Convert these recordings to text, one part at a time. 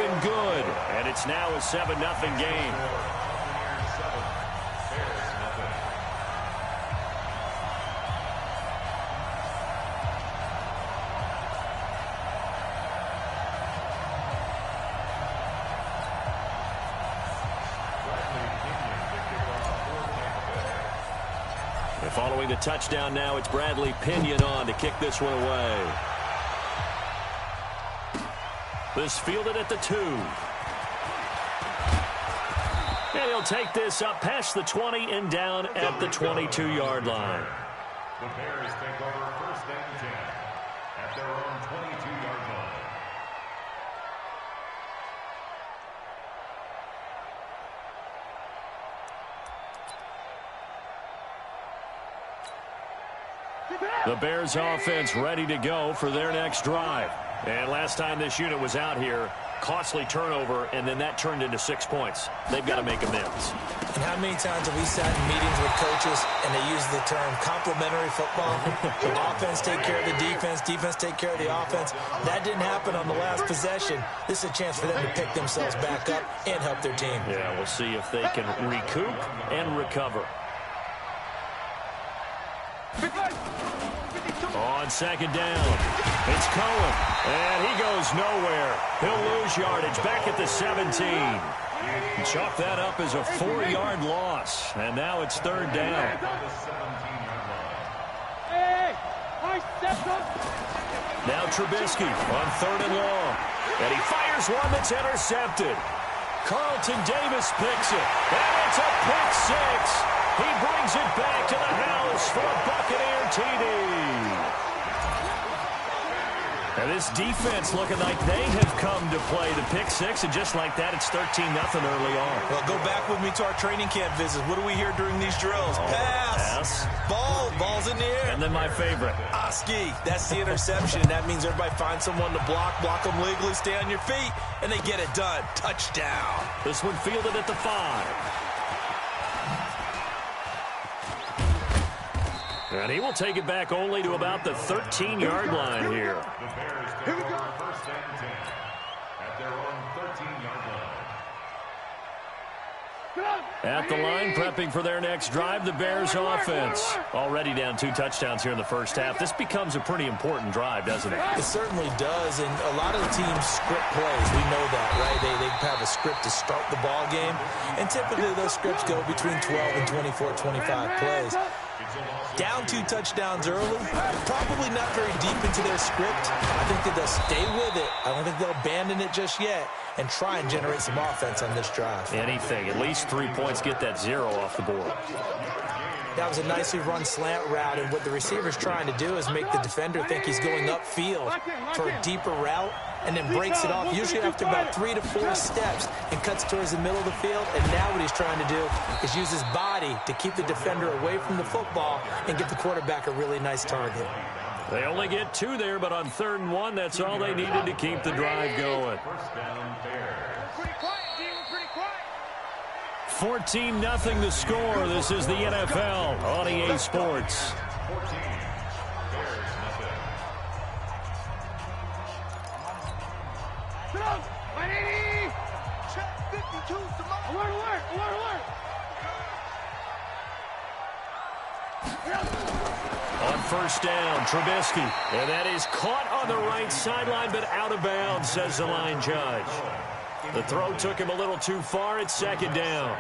and good. And it's now a 7-0 game. Following the touchdown now, it's Bradley Pinion on to kick this one away. This fielded at the 2. And he'll take this up past the 20 and down at the 22-yard line. The Bears take over 1st and 10 at their own 22-yard line. The Bears offense ready to go for their next drive. And last time this unit was out here, costly turnover, and then that turned into 6 points. They've got to make amends. And how many times have we sat in meetings with coaches and they use the term complementary football? Offense take care of the defense, defense take care of the offense. That didn't happen on the last possession. This is a chance for them to pick themselves back up and help their team. Yeah, we'll see if they can recoup and recover. On 2nd down, it's Cohen, and he goes nowhere. He'll lose yardage back at the 17. Chalk that up as a 4-yard loss, and now it's 3rd down. Now Trubisky on 3rd and long, and he fires one that's intercepted. Carlton Davis picks it, and it's a pick 6. He brings it back to the house for a Buccaneer TD. And this defense looking like they have come to play the pick 6, and just like that, it's 13-0 early on. Well, go back with me to our training camp visits. What do we hear during these drills? Pass. Ball's in the air. And then my favorite. Ski. That's the interception. That means everybody finds someone to block them legally, stay on your feet, and they get it done. Touchdown. This one fielded at the 5. And he will take it back only to about the 13-yard line here. The Bears take over 1st and 10 at their own 13-yard line. At the line, prepping for their next drive, the Bears offense. Already down 2 touchdowns here in the first half. This becomes a pretty important drive, doesn't it? It certainly does, and a lot of the teams script plays. We know that, right? They have a script to start the ball game, and typically those scripts go between 12 and 24, 25 plays. Down 2 touchdowns early, probably not very deep into their script. I think that they'll stay with it. I don't think they'll abandon it just yet and try and generate some offense on this drive. Anything. At least 3 points, get that 0 off the board. That was a nicely run slant route, and what the receiver's trying to do is make the defender think he's going upfield for a deeper route, and then breaks it off, usually after about 3 to 4 steps, and cuts towards the middle of the field. And now what he's trying to do is use his body to keep the defender away from the football and get the quarterback a really nice target. They only get 2 there, but on 3rd and 1, that's all they needed to keep the drive going. 14-0 the score. This is the NFL on EA Sports. On 1st down, Trubisky. And that is caught on the right sideline, but out of bounds, says the line judge. The throw took him a little too far at 2nd down.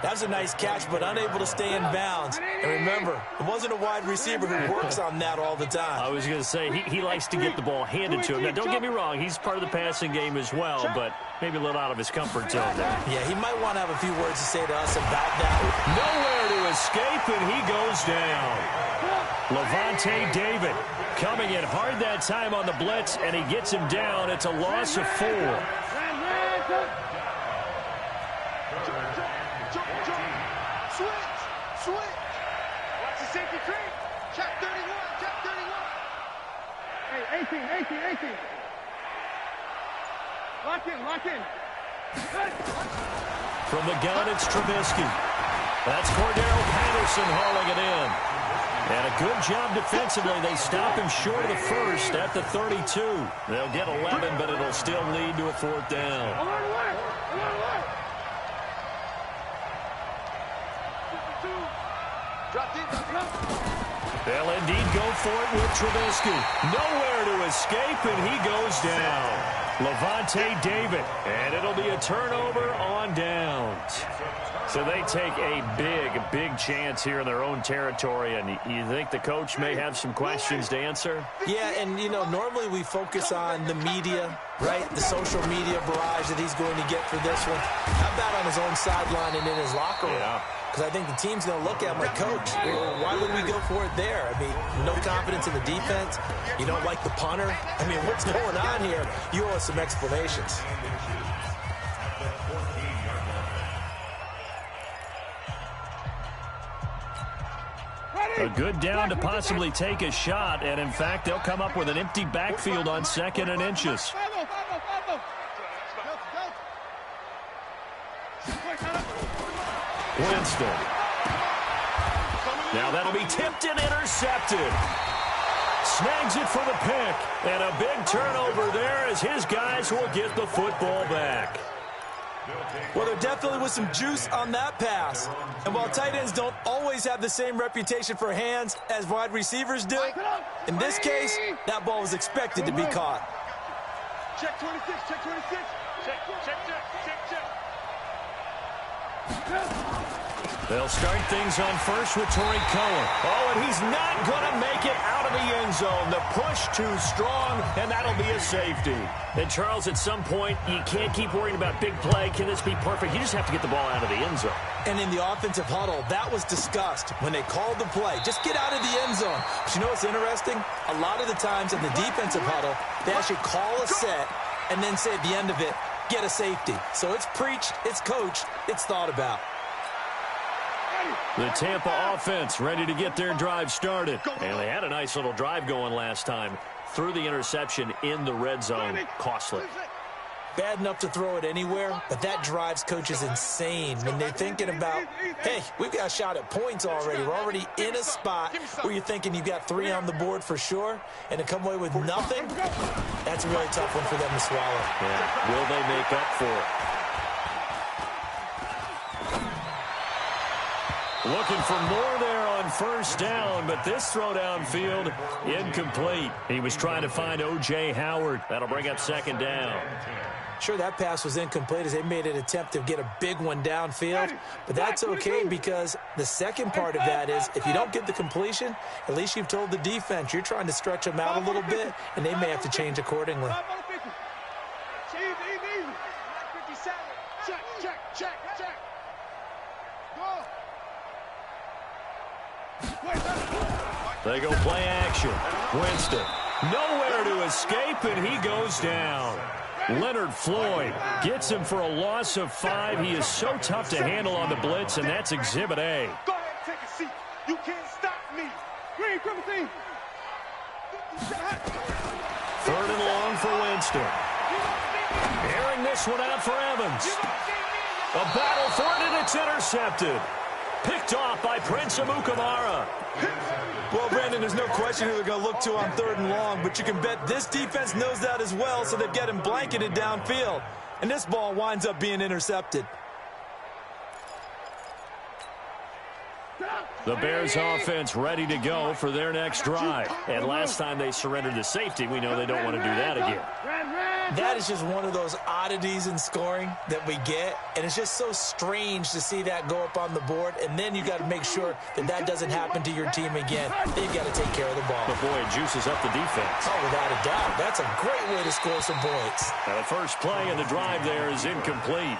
That was a nice catch, but unable to stay in bounds. And remember, it wasn't a wide receiver who works on that all the time. I was going to say, he likes to get the ball handed to him. Now, don't get me wrong, he's part of the passing game as well, but maybe a little out of his comfort zone there. Yeah, he might want to have a few words to say to us about that. Nowhere to escape, and he goes down. Levante David coming in hard that time on the blitz, and he gets him down. It's a loss of 4. Switch. Watch the safety creep. Check 31. Hey, 18. Lock in. From the gun, it's Trubisky. That's Cordero Patterson hauling it in. And a good job defensively. They stop him short of the first at the 32. They'll get 11, but it'll still lead to a 4th down. They'll indeed go for it with Trubisky. Nowhere to escape, and he goes down. Levante David, and it'll be a turnover on downs. So they take a big chance here in their own territory, and you think the coach may have some questions to answer? Yeah, and, you know, normally we focus on the media, right? The social media barrage that he's going to get for this one. How about on his own sideline and in his locker room? Yeah. Because I think the team's going to look at him like, Coach, why would we go for it there? I mean, no confidence in the defense. You don't like the punter. I mean, what's going on here? You owe us some explanations. A good down to possibly take a shot, and in fact, they'll come up with an empty backfield on 2nd and inches. Winston. Now that'll be tipped and intercepted. Snags it for the pick, and a big turnover there as his guys will get the football back. Well, there definitely was some juice on that pass. And while tight ends don't always have the same reputation for hands as wide receivers do, in this case, that ball was expected to be caught. Check 26, check 26. Check. They'll start things on first with Torrey Cohen. Oh, and he's not going to make it out of the end zone. The push too strong, and that'll be a safety. And, Charles, at some point, you can't keep worrying about big play. Can this be perfect? You just have to get the ball out of the end zone. And in the offensive huddle, that was discussed when they called the play. Just get out of the end zone. But you know what's interesting? A lot of the times in the defensive huddle, they actually call a set and then say at the end of it, get a safety. So it's preached, it's coached, it's thought about. The Tampa offense ready to get their drive started. And they had a nice little drive going last time. Threw the interception in the red zone. Costly. Bad enough to throw it anywhere, but that drives coaches insane when they're thinking about, hey, we've got a shot at points already. We're already in a spot where you're thinking you've got 3 on the board for sure, and to come away with nothing, that's a really tough one for them to swallow. Yeah. Will they make up for it? Looking for more there on first down, but this throw downfield, incomplete. He was trying to find O.J. Howard. That'll bring up 2nd down. Sure, that pass was incomplete as they made an attempt to get a big one downfield, but that's okay because the second part of that is if you don't get the completion, at least you've told the defense you're trying to stretch them out a little bit, and they may have to change accordingly. Check. Go. They go play action. Winston. Nowhere to escape, and he goes down. Leonard Floyd gets him for a loss of 5. He is so tough to handle on the blitz, and that's Exhibit A. Go ahead and take a seat. You can't stop me. Green, Griffin. 3rd and long for Winston. Airing this one out for Evans. A battle for it, and it's intercepted. Picked off by Prince Amukamara. Well, Brandon, there's no question who they're going to look to on 3rd and long, but you can bet this defense knows that as well, so they've got him blanketed downfield. And this ball winds up being intercepted. The Bears offense ready to go for their next drive. And last time they surrendered to safety, we know they don't want to do that again. That is just one of those oddities in scoring that we get, and it's just so strange to see that go up on the board, and then you got to make sure that that doesn't happen to your team again. They've got to take care of the ball. But boy, it juices up the defense. Oh, without a doubt. That's a great way to score some points. Now the first play in the drive there is incomplete.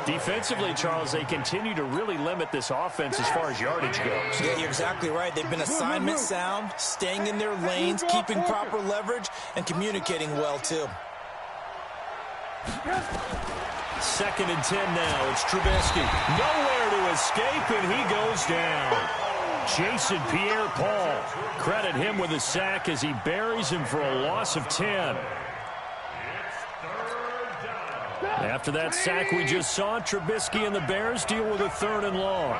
Defensively, Charles, they continue to really limit this offense as far as yardage goes. Yeah, you're exactly right. They've been assignment sound, staying in their lanes, keeping proper leverage, and communicating well, too. 2nd and 10 now. It's Trubisky. Nowhere to escape, and he goes down. Jason Pierre-Paul. Credit him with a sack as he buries him for a loss of 10. After that sack we just saw, Trubisky and the Bears deal with a 3rd and long.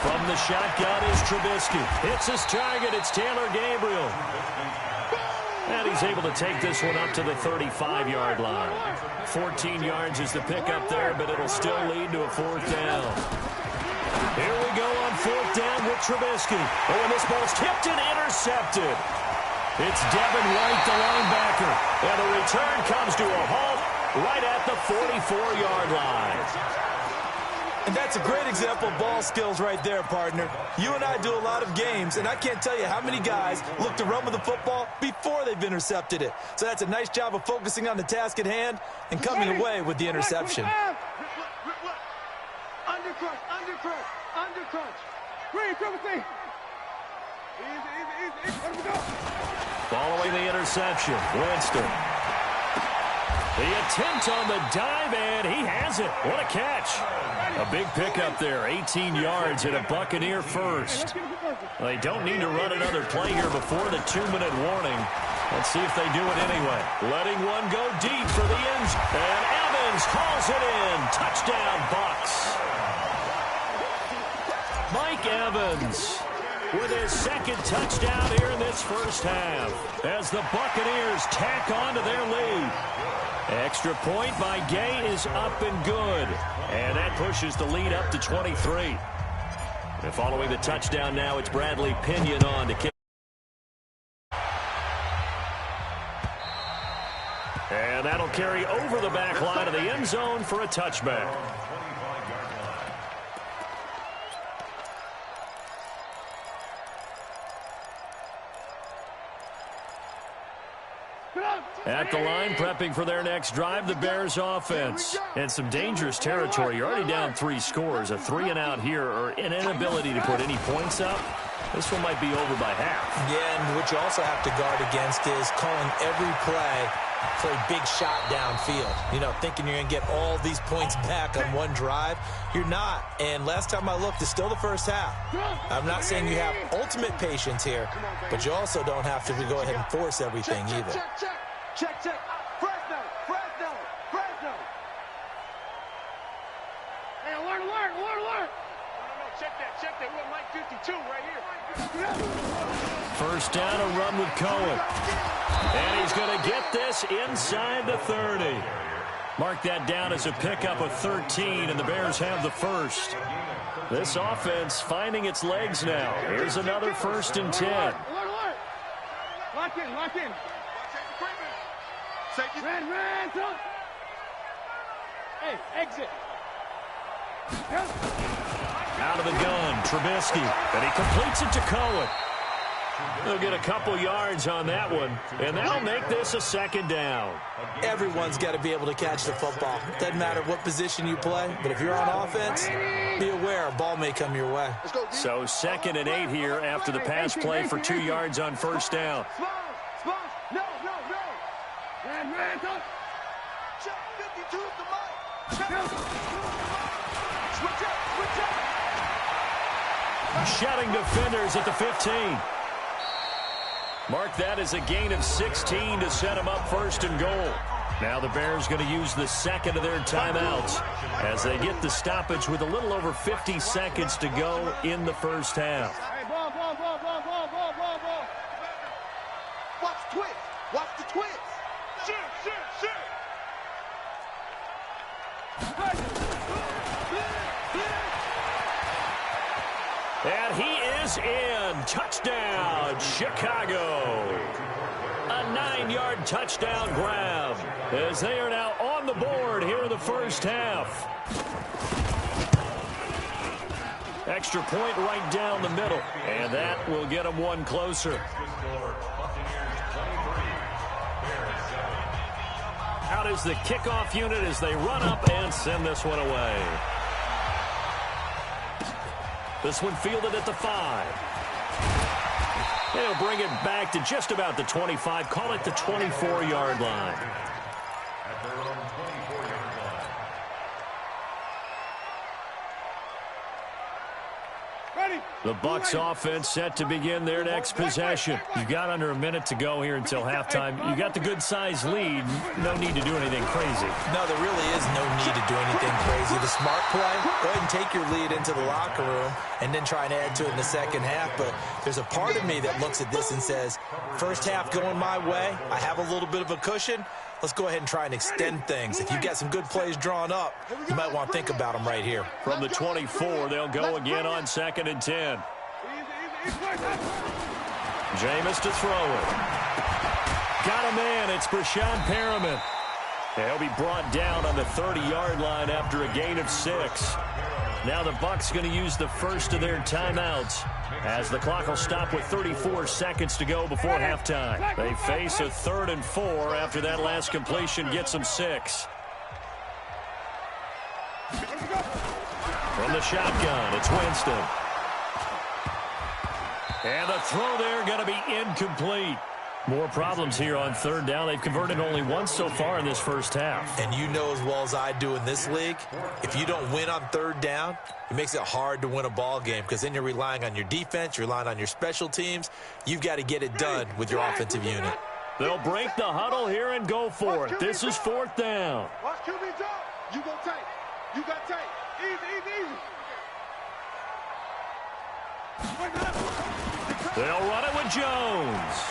From the shotgun is Trubisky. Hits his target. It's Taylor Gabriel. And he's able to take this one up to the 35-yard line. 14 yards is the pickup there, but it'll still lead to a fourth down. Here we go on fourth down with Trubisky. Oh, and this ball's tipped and intercepted. It's Devin White, the linebacker. And the return comes to a halt right at the 44-yard line. And that's a great example of ball skills right there, partner. You and I do a lot of games, and I can't tell you how many guys look to run with the football before they've intercepted it. So that's a nice job of focusing on the task at hand and coming away with the interception. Undercrunch, undercrunch, undercrunch. Green, triple C. Easy. Let him go. Following the interception, Winston. The attempt on the dive, and he has it. What a catch. A big pickup there, 18 yards and a Buccaneer first. They don't need to run another play here before the 2-minute warning. Let's see if they do it anyway. Letting one go deep for the end. And Evans calls it in. Touchdown, Bucs. Mike Evans with his second touchdown here in this first half as the Buccaneers tack on to their lead. Extra point by Gay is up and good. And that pushes the lead up to 23. And following the touchdown now, it's Bradley Pinion on to kick. And that'll carry over the back line of the end zone for a touchback. At the line, prepping for their next drive, the Bears offense. And some dangerous territory. You're already down 3 scores. A 3-and-out here, or an inability to put any points up. This one might be over by half. Yeah, and what you also have to guard against is calling every play for a big shot downfield. You know, thinking you're going to get all these points back on one drive. You're not. And last time I looked, it's still the first half. I'm not saying you have ultimate patience here, but you also don't have to go ahead and force everything either. Check. Fresno. Hey, alert. No, check that. We're Mike 52 right here. First down, a run with Cohen. And he's going to get this inside the 30. Mark that down as a pickup of 13, and the Bears have the first. This offense finding its legs now. Here's another 1st and 10. Alert. Lock in. Ran, son. Hey, exit. Out of the gun, Trubisky. And he completes it to Cohen. They'll get a couple yards on that one, and that'll make this a 2nd down. Everyone's got to be able to catch the football. Doesn't matter what position you play, but if you're on offense, be aware a ball may come your way. So 2nd and 8 here after the pass play for 2 yards on 1st down. No. Ran, son. Check 52 to Mike. Switch up. Shutting defenders at the 15. Mark that as a gain of 16 to set them up 1st and goal. Now the Bears going to use the 2nd of their timeouts as they get the stoppage with a little over 50 seconds to go in the first half. Hey, ball. Watch the twist. Shoot. And he is in. Touchdown, Chicago. A 9-yard touchdown grab as they are now on the board here in the first half. Extra point right down the middle, and that will get them one closer. Out is the kickoff unit as they run up and send this one away. This one fielded at the 5. They'll bring it back to just about the 25. Call it the 24-yard line. At their own 24-yard line. The Bucs offense set to begin their next possession. You've got under a minute to go here until halftime. You got the good-sized lead. No need to do anything crazy. No, there really is no need to do anything crazy. The smart play, go ahead and take your lead into the locker room and then try and add to it in the second half. But there's a part of me that looks at this and says, first half going my way, I have a little bit of a cushion. Let's go ahead and try and extend things. If you've got some good plays drawn up, you might want to think about them right here. From the 24, they'll go again on 2nd and 10. Jameis to throw it. Got a man. It's Brashad Perriman. He'll be brought down on the 30-yard line after a gain of 6. Now the Bucs going to use the first of their timeouts as the clock will stop with 34 seconds to go before halftime. They face a 3rd and 4 after that last completion gets them 6. From the shotgun, it's Winston. And the throw there going to be incomplete. More problems here on 3rd down. They've converted only once so far in this first half. And you know as well as I do in this league, if you don't win on 3rd down, it makes it hard to win a ball game because then you're relying on your defense, you're relying on your special teams. You've got to get it done with your offensive unit. They'll break the huddle here and go for it. This is 4th down. Watch QB drop. You go tight. You got tight. Easy. They'll run it with Jones.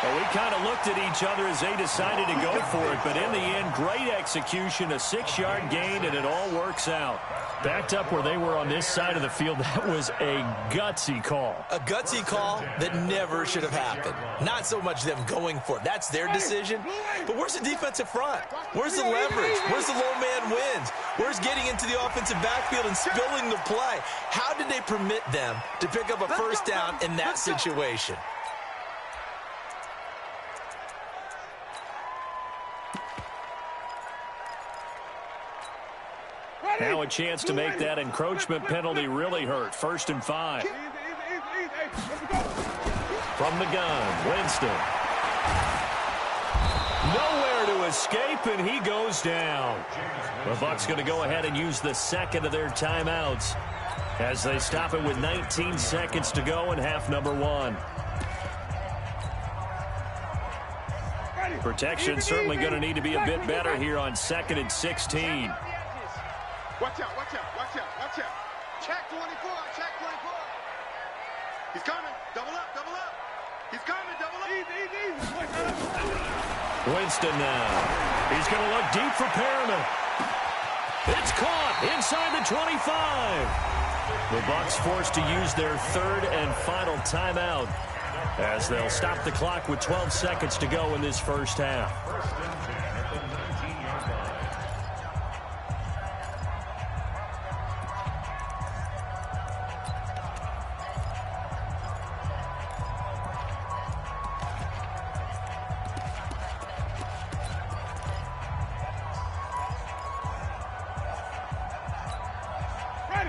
Well, we kind of looked at each other as they decided to go for it, but in the end, great execution, a 6-yard gain, and it all works out. Backed up where they were on this side of the field, that was a gutsy call. A gutsy call that never should have happened. Not so much them going for it. That's their decision. But where's the defensive front? Where's the leverage? Where's the low man wins? Where's getting into the offensive backfield and spilling the play? How did they permit them to pick up a first down in that situation? Now a chance to make that encroachment penalty really hurt. 1st and 5. From the gun, Winston. Nowhere to escape, and he goes down. The Bucs going to go ahead and use the 2nd of their timeouts as they stop it with 19 seconds to go in half number 1. Protection certainly going to need to be a bit better here on 2nd and 16. Watch out. Check 24. He's coming. Double up. He's coming. Double up. Easy. Winston now. He's going to look deep for Perriman. It's caught inside the 25. The Bucs forced to use their 3rd and final timeout as they'll stop the clock with 12 seconds to go in this first half.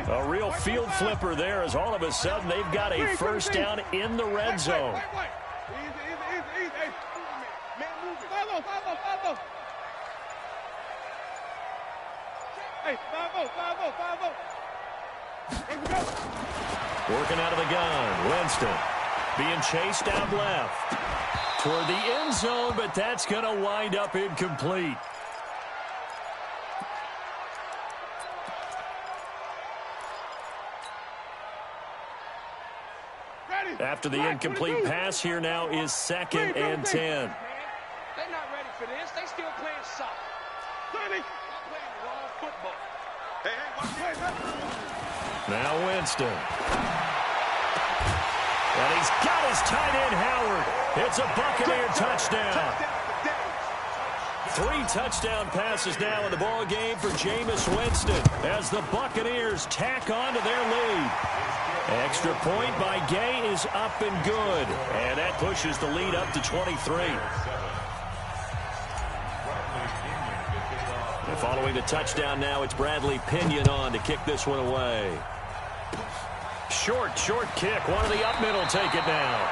A real field flipper there as all of a sudden they've got a first down in the red zone. Easy. Man, move it. Follow. Hey, 5-0. Working out of the gun, Winston being chased out left toward the end zone, but that's going to wind up incomplete. After the incomplete pass, here now is 2nd and 10. They're not ready for this. They still playing soft. They're playing the wrong football. Hey, watch. Now Winston. And he's got his tight end, Howard. It's a Buccaneer touchdown. 3 touchdown passes now in the ball game for Jameis Winston as the Buccaneers tack on to their lead. Extra point by Gay is up and good, and that pushes the lead up to 23. And following the touchdown now, it's Bradley Pinion on to kick this one away. Short kick. One of the up middle take it now.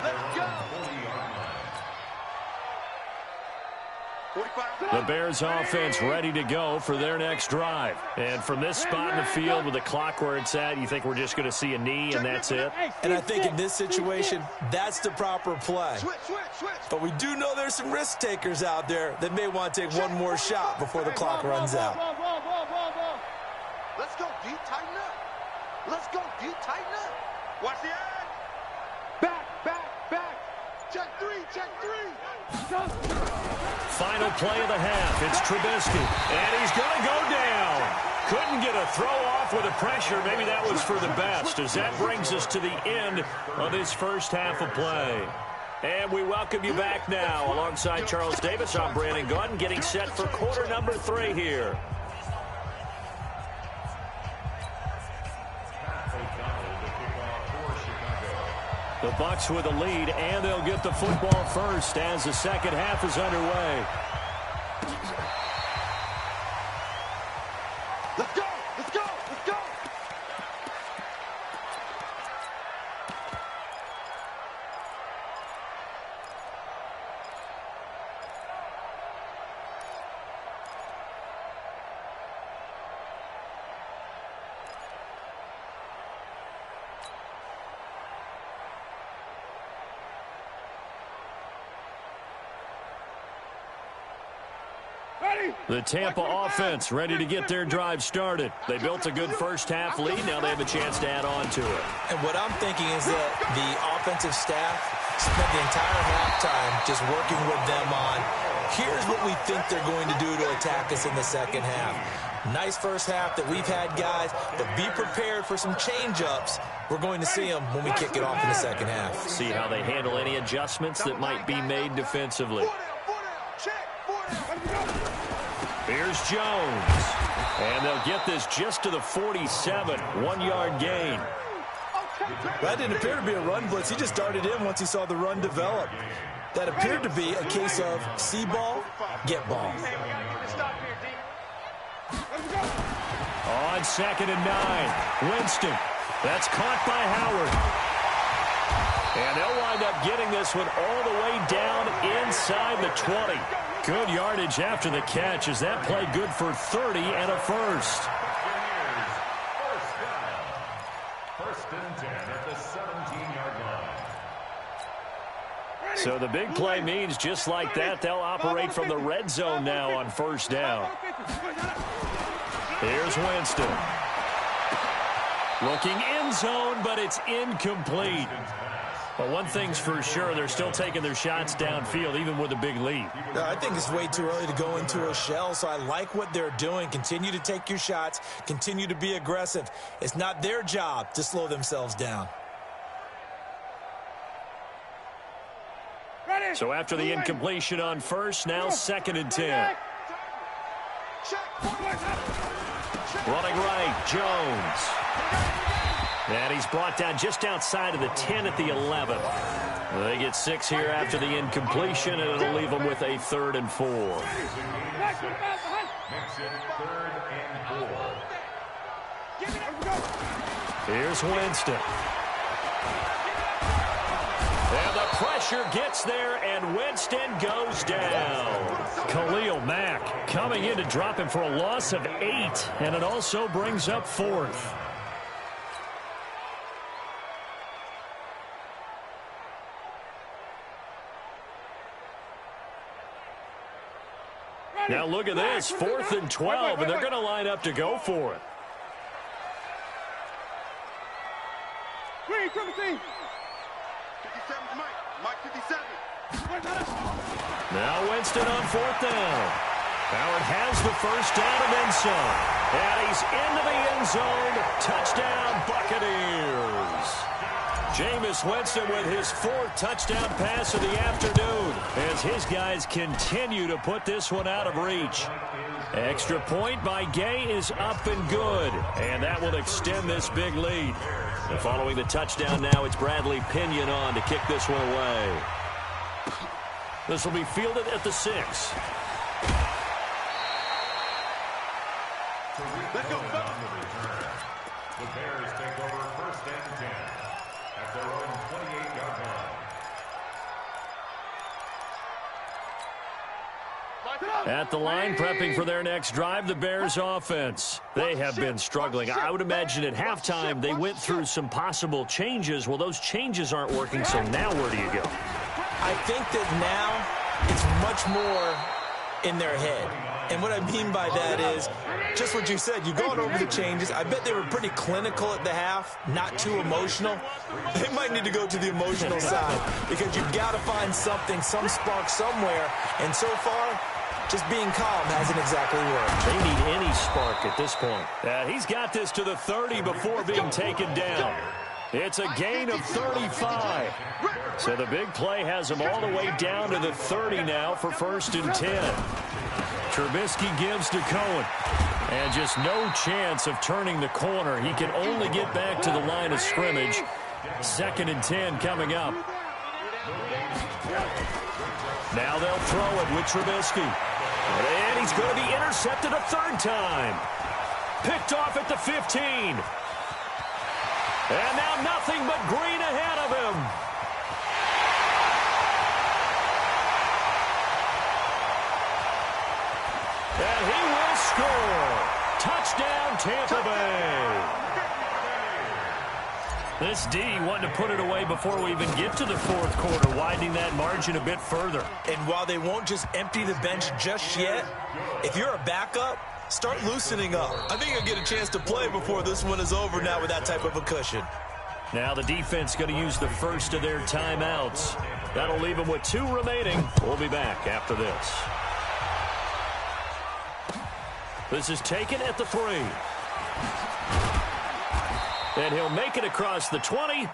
Let's go. The Bears offense ready to go for their next drive. And from this spot in the field with the clock where it's at, you think we're just going to see a knee and that's it? And I think in this situation, that's the proper play. But we do know there's some risk takers out there that may want to take one more shot before the clock runs out. Let's go, D. Tighten up. Let's go, D. Tighten up. Watch the eye. Back. Check three. Final play of the half. It's Trubisky. And he's going to go down. Couldn't get a throw off with the pressure. Maybe that was for the best, as that brings us to the end of this first half of play. And we welcome you back now. Alongside Charles Davis, I'm Brandon Gaudin, getting set for quarter number 3 here. The Bucs with a lead, and they'll get the football first as the second half is underway. Let's go. The Tampa offense ready to get their drive started. They built a good first half lead. Now they have a chance to add on to it. And what I'm thinking is that the offensive staff spent the entire halftime just working with them on, here's what we think they're going to do to attack us in the second half. Nice first half that we've had, guys, but be prepared for some change-ups. We're going to see them when we kick it off in the second half. See how they handle any adjustments that might be made defensively. Here's Jones. And they'll get this just to the 47. 1-yard gain. That didn't appear to be a run blitz. He just darted in once he saw the run develop. That appeared to be a case of see ball, get ball. On 2nd and 9. Winston. That's caught by Howard. And they'll wind up getting this one all the way down inside the 20. Good yardage after the catch as that play good for 30 and a first. First and 10 at the 17-yard line. So the big play means just like that, they'll operate from the red zone now on first down. Here's Winston. Looking end zone, but it's incomplete. But one thing's for sure, they're still taking their shots downfield, even with a big lead. I think it's way too early to go into a shell, so I like what they're doing. Continue to take your shots. Continue to be aggressive. It's not their job to slow themselves down. So after the incompletion on first, now 2nd and 10. Running right, Jones. And he's brought down just outside of the 10 at the 11. They get 6 here after the incompletion, and it'll leave them with a 3rd and 4. Here's Winston. And the pressure gets there, and Winston goes down. Khalil Mack coming in to drop him for a loss of 8, and it also brings up 4th. Now look at this, 4th and 12, and they're going to line up to go for it. Green, 17. 57's Mike 57. Now Winston on 4th down. Howard has the first down and then some. And he's into the end zone. Touchdown, Buccaneers. Jameis Winston with his 4th touchdown pass of the afternoon as his guys continue to put this one out of reach. Extra point by Gay is up and good, and that will extend this big lead. And following the touchdown now, it's Bradley Pinion on to kick this one away. This will be fielded at the 6. Let's go. The Bears take over 1st and 10 at their own 28-yard line. At the line, prepping for their next drive, the Bears offense. They have been struggling. I would imagine at halftime they went through some possible changes. Well, those changes aren't working, so now where do you go? I think that now it's much more in their head. And what I mean by that is just what you said. You've gone over the changes. I bet they were pretty clinical at the half, not too emotional. They might need to go to the emotional side because you've got to find something, some spark somewhere. And so far, just being calm hasn't exactly worked. They need any spark at this point. He's got this to the 30 before being taken down. It's a gain of 35. So the big play has him all the way down to the 30 now for 1st and 10. Trubisky gives to Cohen. And just no chance of turning the corner. He can only get back to the line of scrimmage. 2nd and 10 coming up. Now they'll throw it with Trubisky. And he's going to be intercepted a 3rd time. Picked off at the 15. And now nothing but green ahead of him. And he will score. Touchdown, Tampa Bay. This D wanting to put it away before we even get to the 4th quarter, widening that margin a bit further. And while they won't just empty the bench just yet, if you're a backup, start loosening up. I think you'll get a chance to play before this one is over now with that type of a cushion. Now the defense going to use the first of their timeouts. That'll leave them with 2 remaining. We'll be back after this. This is taken at the 3. And he'll make it across the 20.